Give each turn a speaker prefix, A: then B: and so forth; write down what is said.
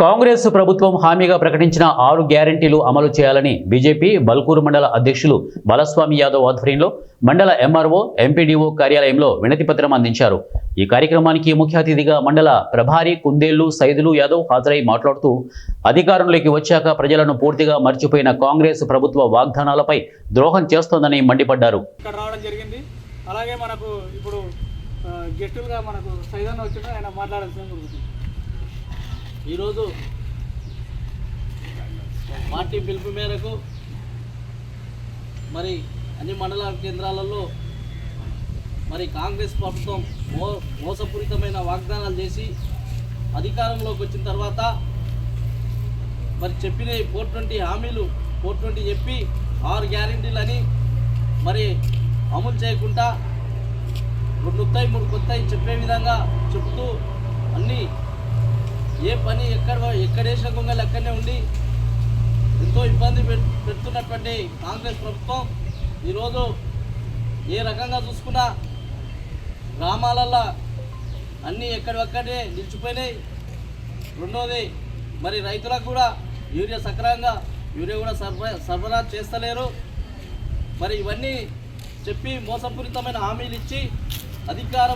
A: కాంగ్రెస్ ప్రభుత్వం హామీగా ప్రకటించిన 6 గ్యారెంటీలు అమలు చేయాలని బీజేపీ బల్కూరు మండల అధ్యక్షులు బాలస్వామి యాదవ్ ఆధ్వర్యంలో మండల ఎంఆర్ఓ ఎంపీడీఓ కార్యాలయంలో వినతిపత్రం అందించారు. ఈ కార్యక్రమానికి ముఖ్య అతిథిగా మండల ప్రభారి కుందేళ్లు సైదులు యాదవ్ హాజరై మాట్లాడుతూ అధికారంలోకి వచ్చాక ప్రజలను పూర్తిగా మర్చిపోయిన కాంగ్రెస్ ప్రభుత్వ వాగ్దానాలపై ద్రోహం చేస్తోందని మండిపడ్డారు.
B: అలాగే మనకు ఇప్పుడు గెస్టులుగా మనకు సైదన్న వచ్చిన ఆయన మాట్లాడాల్సిన
C: ఈరోజు పార్టీ పిలుపు మేరకు మరి అన్ని మండల కేంద్రాలలో మరి కాంగ్రెస్ ప్రభుత్వం మోసపూరితమైన వాగ్దానాలు చేసి అధికారంలోకి వచ్చిన తర్వాత మరి చెప్పిన 420 హామీలు 420 చెప్పి 6 గ్యారెంటీలని మరి అమలు చేయకుండా 2 వస్తాయి 3 కొత్తాయి చెప్పే విధంగా చెప్తూ అన్నీ ఏ పని ఎక్కడ వేసిన గొంగలు ఎక్కడనే ఉండి ఎంతో ఇబ్బంది పెడుతున్నటువంటి కాంగ్రెస్ ప్రభుత్వం ఈరోజు ఏ రకంగా చూసుకున్నా గ్రామాలల్లో అన్నీ ఎక్కడెక్కడే నిలిచిపోయినాయి. రెండోది మరి రైతులకు కూడా యూరియా సక్రమంగా కూడా సరఫరా చేస్తలేరు. మరి ఇవన్నీ చెప్పి మోసపూరితమైన హామీలు ఇచ్చి అధికారం